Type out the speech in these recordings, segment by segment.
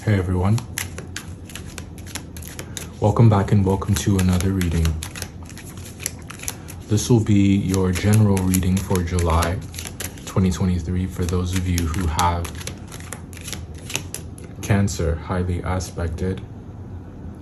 Hey everyone, welcome back and welcome to another reading. This will be your general reading for July 2023 for those of you who have Cancer highly aspected.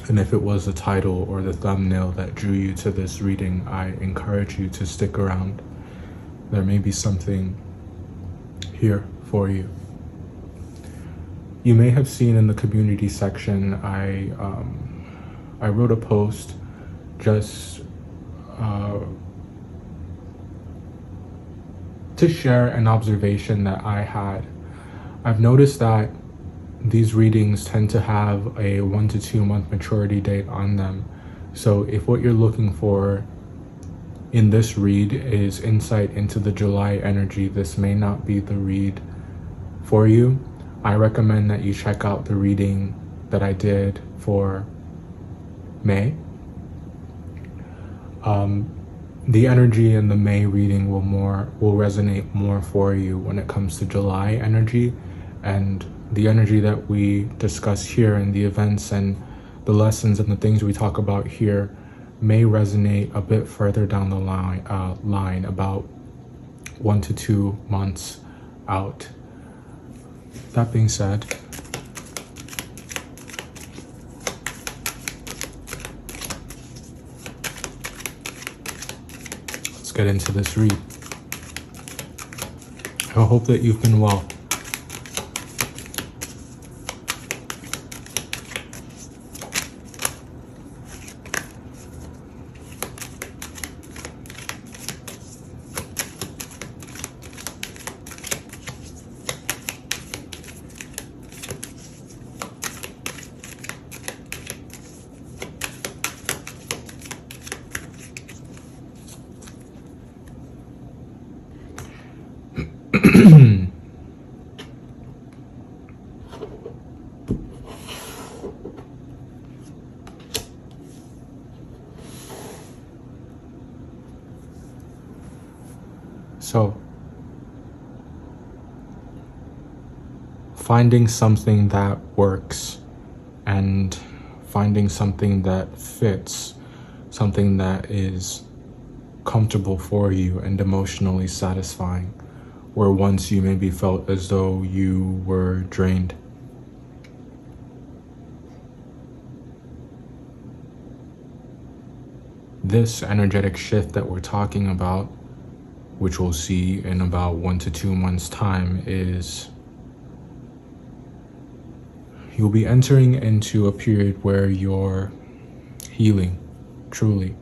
And if it was the title or the thumbnail that drew you to this reading, I encourage you to stick around. There may be something here for you. You may have seen in the community section, I wrote a post just to share an observation that I had. I've noticed that these readings tend to have a 1 to 2 month maturity date on them. So if what you're looking for in this read is insight into the July energy, this may not be the read for you. I recommend that you check out the reading that I did for May. The energy in the May reading will resonate more for you when it comes to July energy, and the energy that we discuss here and the events and the lessons and the things we talk about here may resonate a bit further down the line about 1 to 2 months out. That being said, let's get into this read. I hope that you've been well. So, finding something that works and finding something that fits, something that is comfortable for you and emotionally satisfying, where once you maybe felt as though you were drained. This energetic shift that we're talking about, which we'll see in about 1 to 2 months' time, is you'll be entering into a period where you're healing, truly.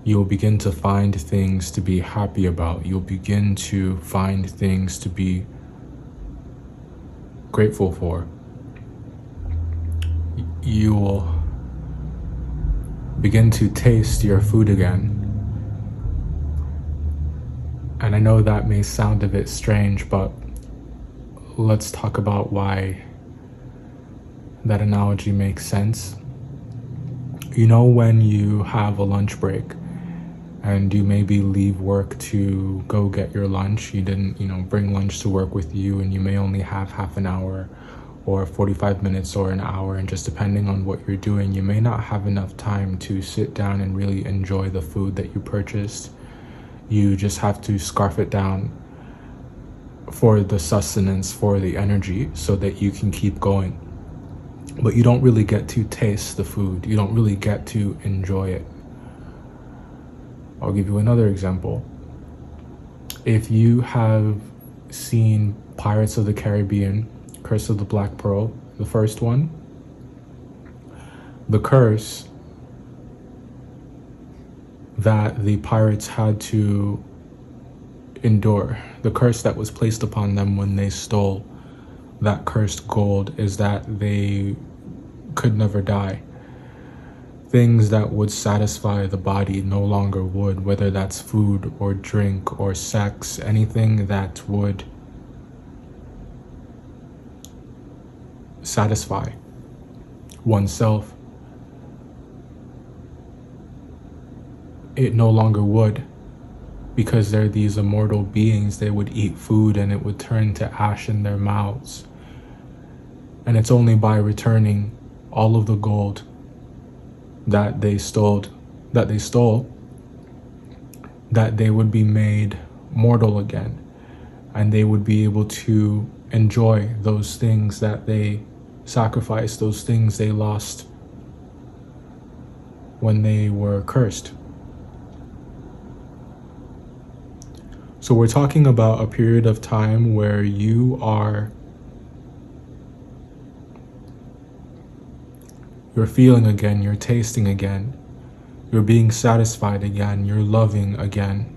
You'll begin to find things to be happy about. You'll begin to find things to be grateful for. You'll begin to taste your food again. And I know that may sound a bit strange, but let's talk about why that analogy makes sense. You know, when you have a lunch break and you maybe leave work to go get your lunch, you didn't, bring lunch to work with you, and you may only have half an hour or 45 minutes or an hour, and just depending on what you're doing, you may not have enough time to sit down and really enjoy the food that you purchased. You just have to scarf it down for the sustenance, for the energy, so that you can keep going. But you don't really get to taste the food. You don't really get to enjoy it. I'll give you another example. If you have seen Pirates of the Caribbean, Curse of the Black Pearl, the first one, the curse that the pirates had to endure, the curse that was placed upon them when they stole that cursed gold, is that they could never die. Things that would satisfy the body no longer would, whether that's food or drink or sex, anything that would satisfy oneself, it no longer would, because they're these immortal beings. They would eat food and it would turn to ash in their mouths. And it's only by returning all of the gold that they stole, that they would be made mortal again, and they would be able to enjoy those things that they sacrificed, those things they lost when they were cursed. So we're talking about a period of time where you're feeling again, you're tasting again, you're being satisfied again, you're loving again.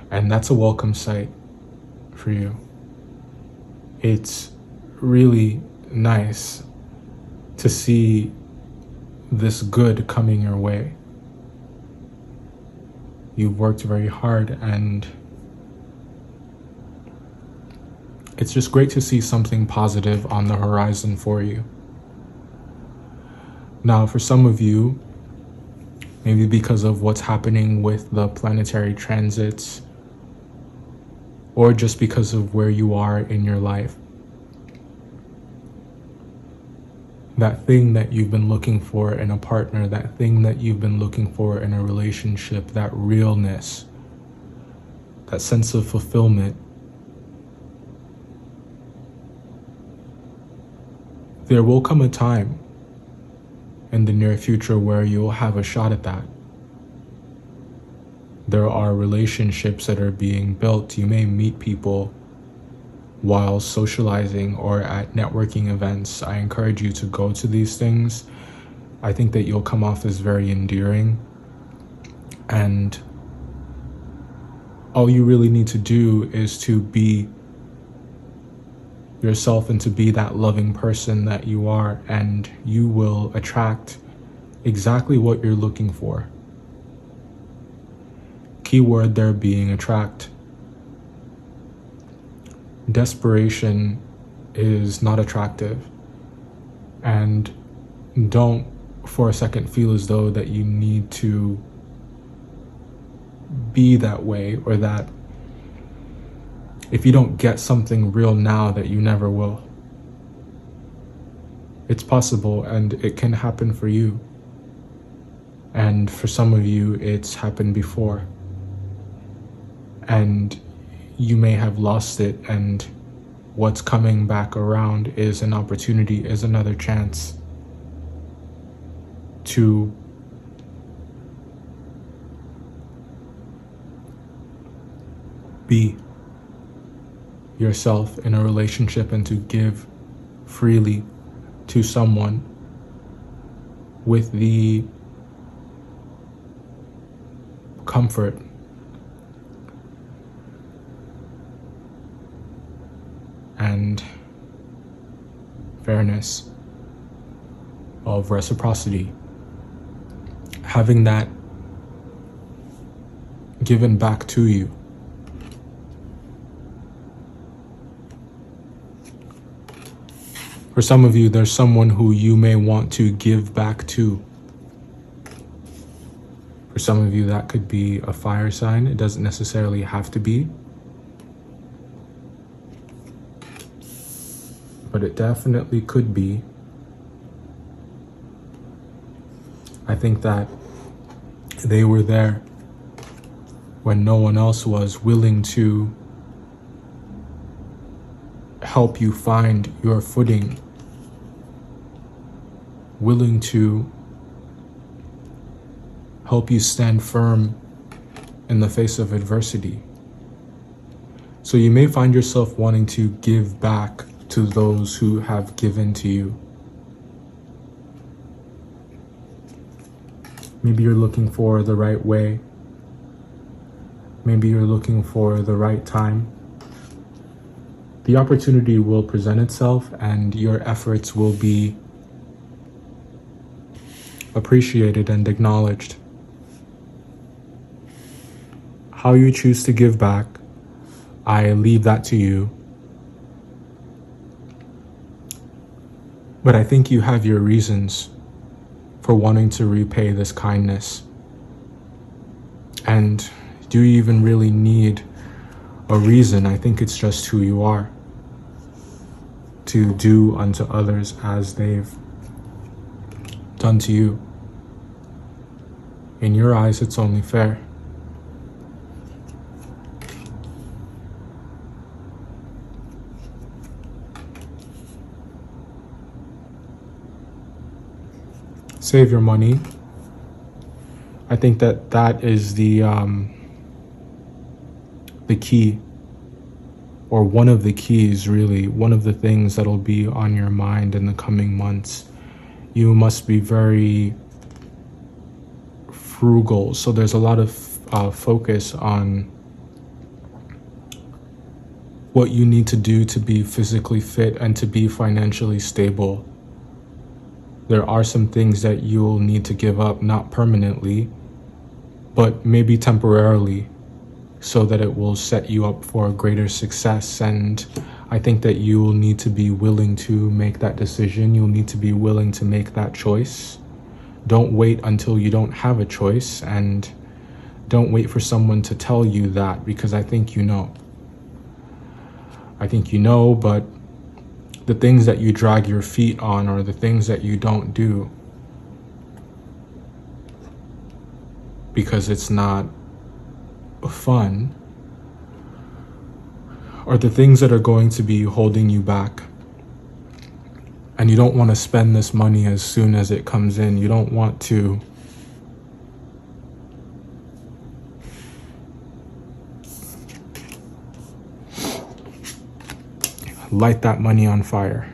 And that's a welcome sight for you. It's really nice to see this good coming your way. You've worked very hard, and it's just great to see something positive on the horizon for you. Now, for some of you, maybe because of what's happening with the planetary transits, or just because of where you are in your life, that thing that you've been looking for in a partner, that thing that you've been looking for in a relationship, that realness, that sense of fulfillment, there will come a time in the near future where you'll have a shot at that. There are relationships that are being built. You may meet people while socializing or at networking events. I encourage you to go to these things. I think that you'll come off as very endearing, and all you really need to do is to be yourself and to be that loving person that you are, and you will attract exactly what you're looking for. Keyword there being attract. Desperation is not attractive, and don't for a second feel as though that you need to be that way, or that if you don't get something real now that you never will. It's possible, and it can happen for you, and for some of you it's happened before, and you may have lost it, and what's coming back around is an opportunity, is another chance to be yourself in a relationship and to give freely to someone with the comfort and fairness of reciprocity. Having that given back to you. For some of you, there's someone who you may want to give back to. For some of you, that could be a fire sign. It doesn't necessarily have to be, but it definitely could be. I think that they were there when no one else was, willing to help you find your footing, willing to help you stand firm in the face of adversity. So you may find yourself wanting to give back to those who have given to you. Maybe you're looking for the right way. Maybe you're looking for the right time. The opportunity will present itself, and your efforts will be appreciated and acknowledged. How you choose to give back, I leave that to you. But I think you have your reasons for wanting to repay this kindness. And do you even really need a reason? I think it's just who you are. to do unto others as they've done to you. In your eyes, it's only fair. Save your money. I think that is the key, or one of the keys, really, one of the things that'll be on your mind in the coming months. You must be very frugal. So there's a lot of focus on what you need to do to be physically fit and to be financially stable. There are some things that you'll need to give up, not permanently, but maybe temporarily, so that it will set you up for greater success. And I think that you will need to be willing to make that decision. You'll need to be willing to make that choice. Don't wait until you don't have a choice, and don't wait for someone to tell you that, because I think you know. I think you know, but the things that you drag your feet on are the things that you don't do because it's not fun, are the things that are going to be holding you back. And you don't want to spend this money as soon as it comes in. You don't want to light that money on fire.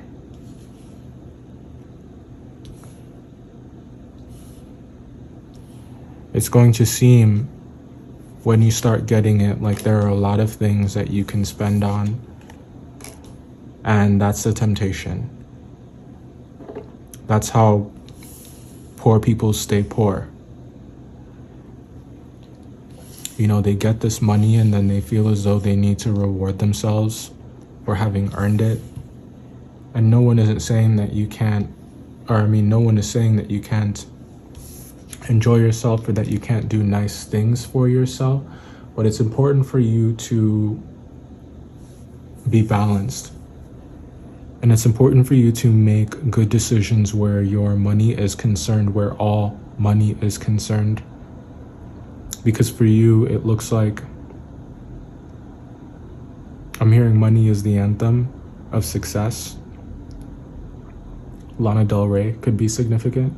It's going to seem, when you start getting it, like there are a lot of things that you can spend on, and that's the temptation. That's how poor people stay poor. You know, they get this money and then they feel as though they need to reward themselves for having earned it. And no one isn't saying that you can't, no one is saying that you can't enjoy yourself or that you can't do nice things for yourself, but it's important for you to be balanced. And it's important for you to make good decisions where your money is concerned, where all money is concerned. Because for you, it looks like, I'm hearing money is the anthem of success. Lana Del Rey could be significant.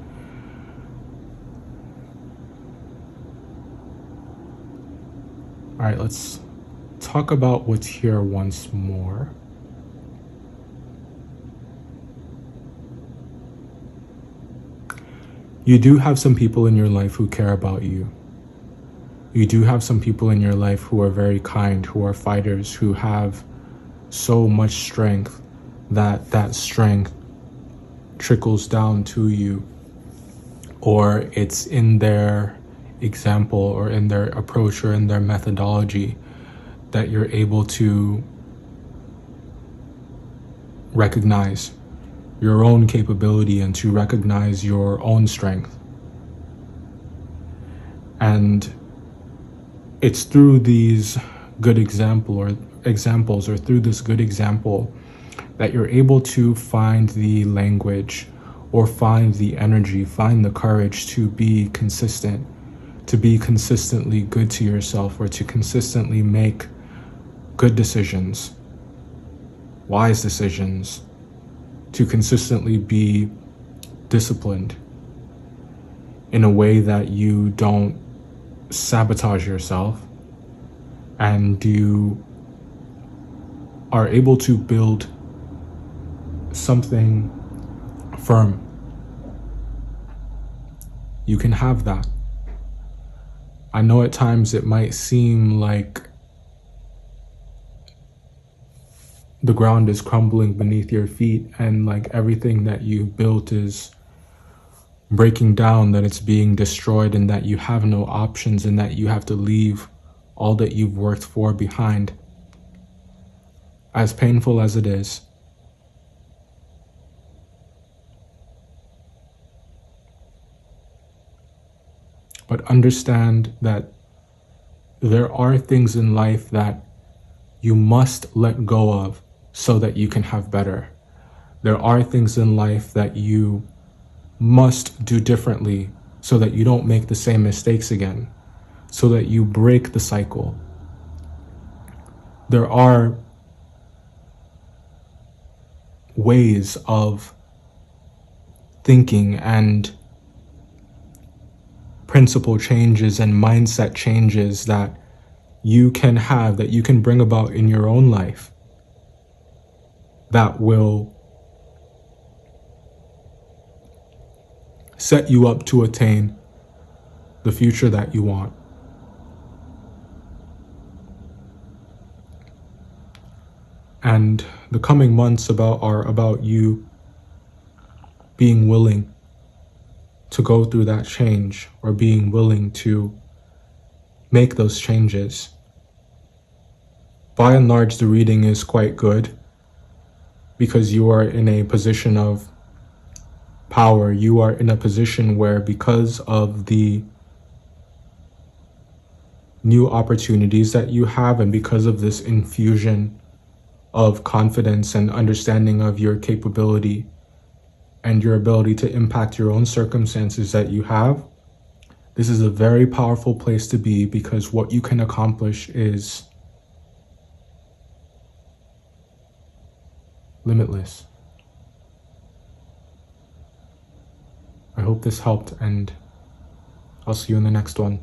All right, let's talk about what's here once more. You do have some people in your life who care about you. You do have some people in your life who are very kind, who are fighters, who have so much strength that that strength trickles down to you, or it's in their example or in their approach or in their methodology that you're able to recognize your own capability and to recognize your own strength. And it's through these good examples or through this good example that you're able to find the language or find the energy, find the courage to be consistent, to be consistently good to yourself, or to consistently make good decisions, wise decisions, to consistently be disciplined in a way that you don't sabotage yourself, and you are able to build something firm. You can have that. I know at times it might seem like the ground is crumbling beneath your feet and like everything that you built is breaking down, that it's being destroyed, and that you have no options, and that you have to leave all that you've worked for behind. As painful as it is, but understand that there are things in life that you must let go of so that you can have better. There are things in life that you must do differently so that you don't make the same mistakes again, so that you break the cycle. There are ways of thinking and principle changes and mindset changes that you can have, that you can bring about in your own life, that will set you up to attain the future that you want. And the coming months are about you being willing to go through that change, or being willing to make those changes. By and large, the reading is quite good because you are in a position of power. You are in a position where, because of the new opportunities that you have, and because of this infusion of confidence and understanding of your capability and your ability to impact your own circumstances that you have, this is a very powerful place to be, because what you can accomplish is limitless. I hope this helped, and I'll see you in the next one.